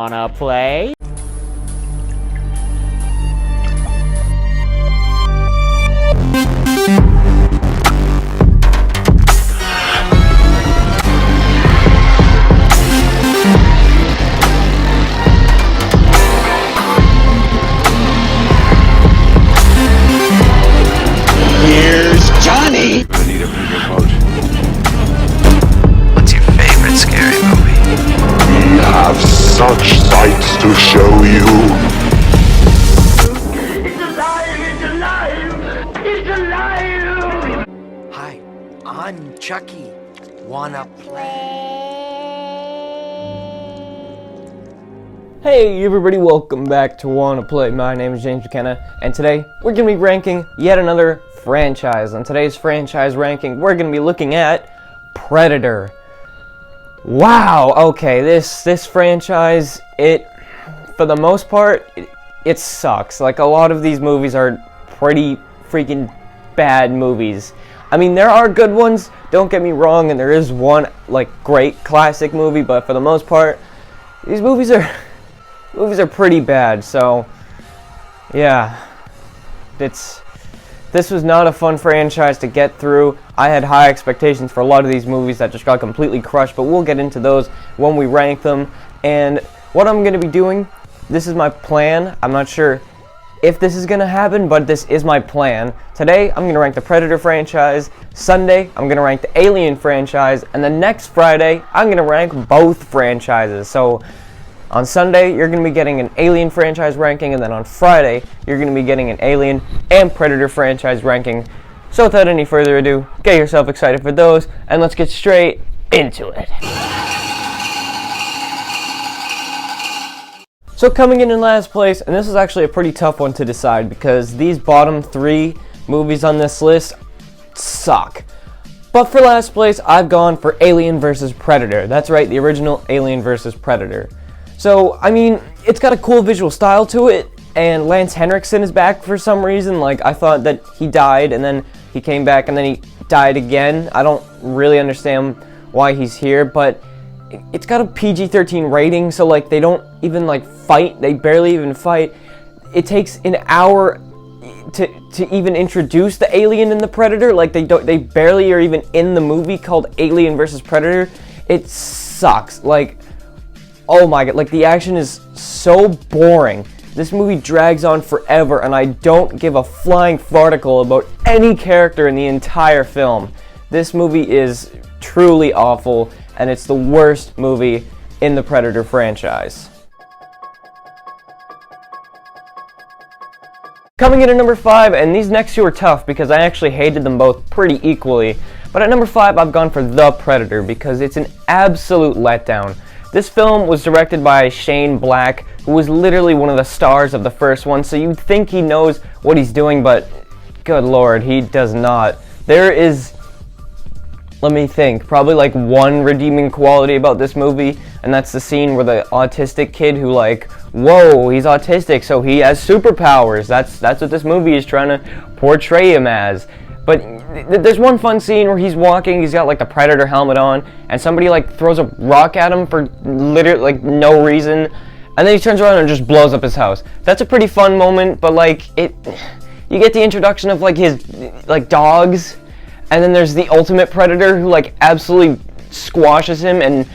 Wanna play? Here's Johnny! I need a bigger boat. What's your favorite scary movie? We have such sights to show you. It's alive! It's alive! It's alive! Hi, I'm Chucky. Wanna play? Hey everybody, welcome back to Wanna Play. My name is James McKenna, and today we're going to be ranking yet another franchise. On today's franchise ranking, we're going to be looking at Predator. Wow, okay, this franchise, for the most part, it sucks. Like, a lot of these movies are pretty freaking bad movies. I mean, there are good ones, don't get me wrong, and there is one, like, great classic movie, but for the most part, these movies are pretty bad. So yeah, this was not a fun franchise to get through. I had high expectations for a lot of these movies that just got completely crushed, but we'll get into those when we rank them. And what I'm going to be doing, this is my plan. I'm not sure if this is going to happen, but this is my plan. Today, I'm going to rank the Predator franchise. Sunday, I'm going to rank the Alien franchise. And then next Friday, I'm going to rank both franchises. So on Sunday, you're going to be getting an Alien franchise ranking, and then on Friday, you're going to be getting an Alien and Predator franchise ranking. So without any further ado, get yourself excited for those, and let's get straight into it. So coming in last place, and this is actually a pretty tough one to decide because these bottom three movies on this list suck. But for last place, I've gone for Alien vs. Predator. That's right, the original Alien vs. Predator. So, I mean, it's got a cool visual style to it, and Lance Henriksen is back for some reason. Like, I thought that he died, and then he came back, and then he died again. I don't really understand why he's here, but it's got a PG-13 rating, so, like, they don't even, like, fight. They barely even fight. It takes an hour to even introduce the Alien and the Predator. Like, they barely are even in the movie called Alien vs. Predator. It sucks. Like, oh my god, like, the action is so boring. This movie drags on forever, and I don't give a flying farticle about any character in the entire film. This movie is truly awful, and it's the worst movie in the Predator franchise. Coming in at number 5, and these next two are tough because I actually hated them both pretty equally. But at number 5, I've gone for The Predator because it's an absolute letdown. This film was directed by Shane Black, who was literally one of the stars of the first one, so you'd think he knows what he's doing, but good lord, he does not. There is, let me think, probably like one redeeming quality about this movie, and that's the scene where the autistic kid who, like, whoa, he's autistic, so he has superpowers. That's what this movie is trying to portray him as. But there's one fun scene where he's walking, he's got like the Predator helmet on, and somebody like throws a rock at him for literally like no reason, and then he turns around and just blows up his house. That's a pretty fun moment, but like you get the introduction of like his like dogs, and then there's the ultimate Predator who like absolutely squashes him, and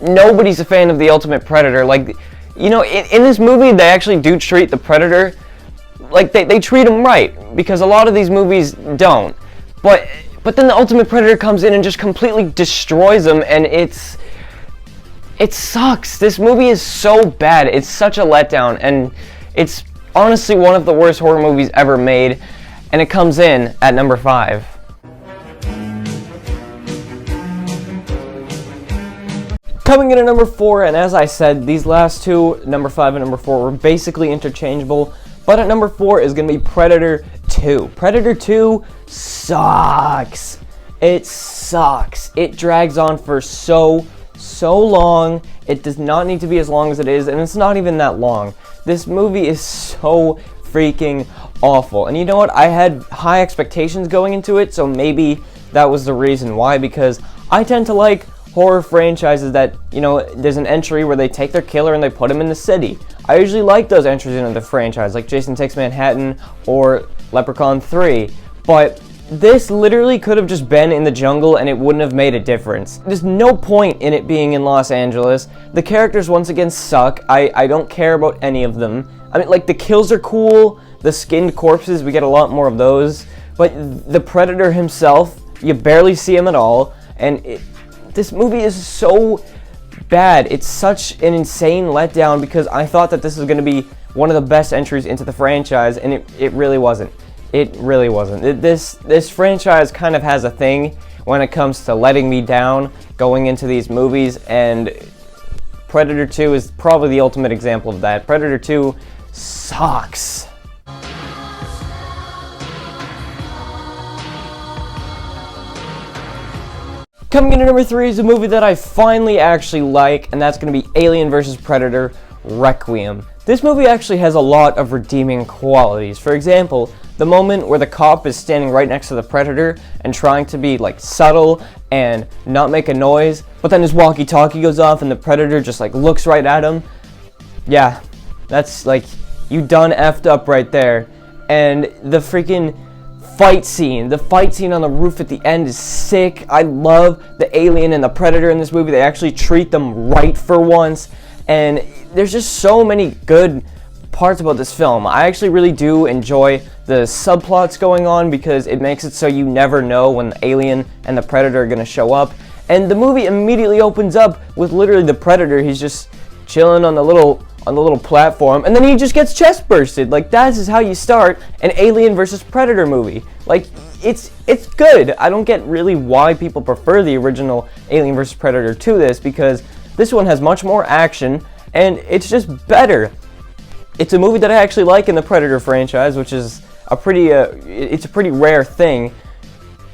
nobody's a fan of the ultimate Predator. Like, you know, in this movie they actually do treat the Predator like they treat him right, because a lot of these movies don't. But then the Ultimate Predator comes in and just completely destroys him, and it sucks. This movie is so bad. It's such a letdown, and it's honestly one of the worst horror movies ever made, and it comes in at number 5. Coming in at number 4, and as I said, these last two, number 5 and number 4, were basically interchangeable. But at number 4 is going to be Predator 2. Predator 2 sucks. It sucks. It drags on for so long. It does not need to be as long as it is, and it's not even that long. This movie is so freaking awful. And you know what? I had high expectations going into it, so maybe that was the reason why, because I tend to like horror franchises that, you know, there's an entry where they take their killer and they put him in the city. I usually like those entries into the franchise, like Jason Takes Manhattan or Leprechaun 3, but this literally could have just been in the jungle and it wouldn't have made a difference. There's no point in it being in Los Angeles. The characters once again suck. I don't care about any of them. I mean, like, the kills are cool, the skinned corpses, we get a lot more of those, but the Predator himself, you barely see him at all, and this movie is so bad. It's such an insane letdown because I thought that this was going to be one of the best entries into the franchise, and it really wasn't. It really wasn't. This franchise kind of has a thing when it comes to letting me down going into these movies, and Predator 2 is probably the ultimate example of that. Predator 2 sucks. Coming in at number 3 is a movie that I finally actually like, and that's going to be Alien vs. Predator: Requiem. This movie actually has a lot of redeeming qualities. For example, the moment where the cop is standing right next to the Predator and trying to be like subtle and not make a noise, but then his walkie-talkie goes off and the Predator just like looks right at him. Yeah, that's like, you done effed up right there. And the freaking fight scene on the roof at the end is sick. I love the alien and the Predator in this movie. They actually treat them right for once, and there's just so many good parts about this film. I actually really do enjoy the subplots going on because it makes it so you never know when the alien and the Predator are going to show up. And the movie immediately opens up with literally the Predator. He's just chilling on the little platform, and then he just gets chest bursted. Like, that is how you start an Alien versus Predator movie. Like, it's good. I don't get really why people prefer the original Alien vs. Predator to this, because this one has much more action and it's just better. It's a movie that I actually like in the Predator franchise, which is a pretty rare thing.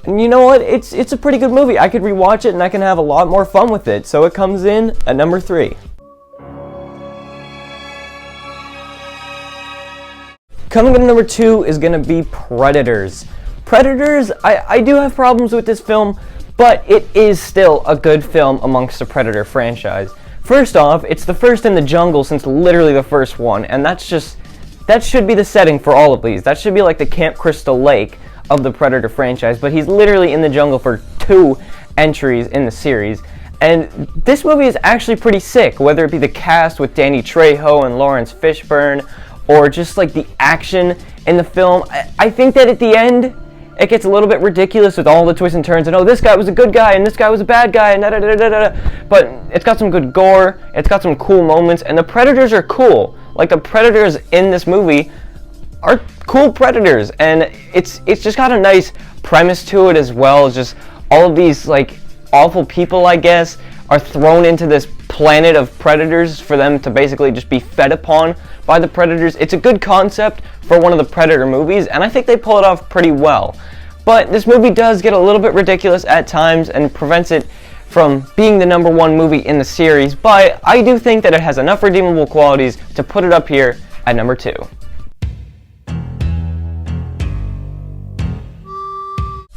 And you know what? It's a pretty good movie. I could rewatch it and I can have a lot more fun with it. So it comes in at number 3. Coming in at number 2 is going to be Predators. Predators, I do have problems with this film, but it is still a good film amongst the Predator franchise. First off, it's the first in the jungle since literally the first one, and that should be the setting for all of these. That should be like the Camp Crystal Lake of the Predator franchise, but he's literally in the jungle for 2 entries in the series. And this movie is actually pretty sick, whether it be the cast with Danny Trejo and Lawrence Fishburne, or just like the action in the film. I think that at the end, it gets a little bit ridiculous with all the twists and turns, and oh, this guy was a good guy, and this guy was a bad guy, and da-da-da-da-da-da. But it's got some good gore, it's got some cool moments, and the Predators are cool. Like, the Predators in this movie are cool Predators, and it's just got a nice premise to it as well. It's just all of these, like, awful people, I guess, are thrown into this planet of predators for them to basically just be fed upon by the predators. It's a good concept for one of the Predator movies, and I think they pull it off pretty well. But this movie does get a little bit ridiculous at times and prevents it from being the number 1 movie in the series, but I do think that it has enough redeemable qualities to put it up here at number 2.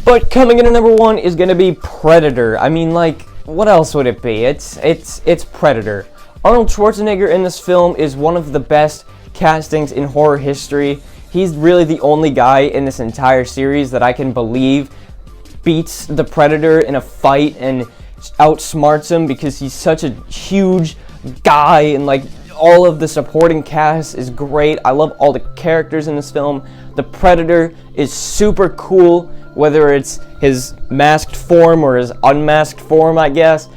But coming in at number 1 is going to be Predator. I mean, like, what else would it be? It's Predator. Arnold Schwarzenegger in this film is one of the best castings in horror history. He's really the only guy in this entire series that I can believe beats the Predator in a fight and outsmarts him, because he's such a huge guy, and like all of the supporting cast is great. I love all the characters in this film. The Predator is super cool, whether it's his masked form or his unmasked form, I guess.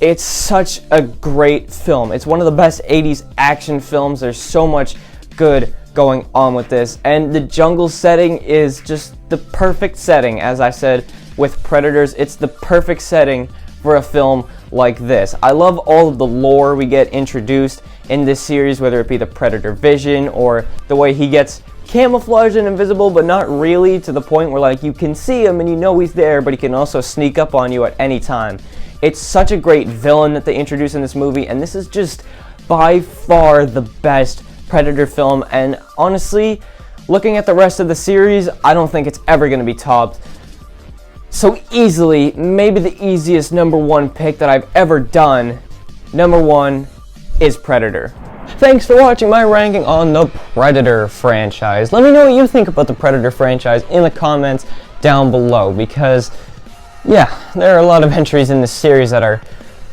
It's such a great film. It's one of the best 80s action films. There's so much good going on with this, and the jungle setting is just the perfect setting. As I said with Predators, it's the perfect setting for a film like this. I love all of the lore we get introduced in this series, whether it be the Predator vision or the way he gets camouflaged and invisible, but not really, to the point where like you can see him and you know he's there, but he can also sneak up on you at any time. It's such a great villain that they introduce in this movie, and this is just by far the best Predator film, and honestly, looking at the rest of the series, I don't think it's ever going to be topped. So easily, maybe the easiest number one pick that I've ever done. Number one is Predator. Thanks for watching my ranking on the Predator franchise. Let me know what you think about the Predator franchise in the comments down below, because yeah, there are a lot of entries in this series that are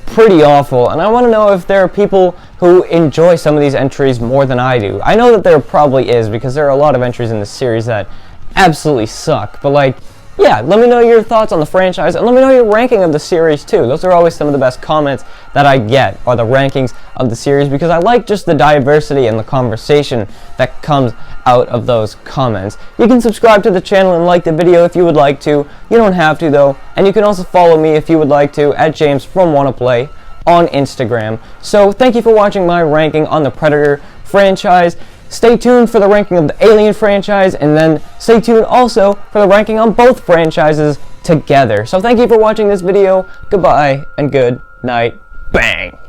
pretty awful, and I want to know if there are people who enjoy some of these entries more than I do. I know that there probably is, because there are a lot of entries in this series that absolutely suck, but like, yeah, let me know your thoughts on the franchise, and let me know your ranking of the series too. Those are always some of the best comments that I get, are the rankings of the series, because I like just the diversity and the conversation that comes out of those comments. You can subscribe to the channel and like the video if you would like to. You don't have to though, and you can also follow me if you would like to at James from Wanna Play on Instagram. So thank you for watching my ranking on the Predator franchise. Stay tuned for the ranking of the Alien franchise, and then stay tuned also for the ranking on both franchises together. So thank you for watching this video. Goodbye and good night. Bang!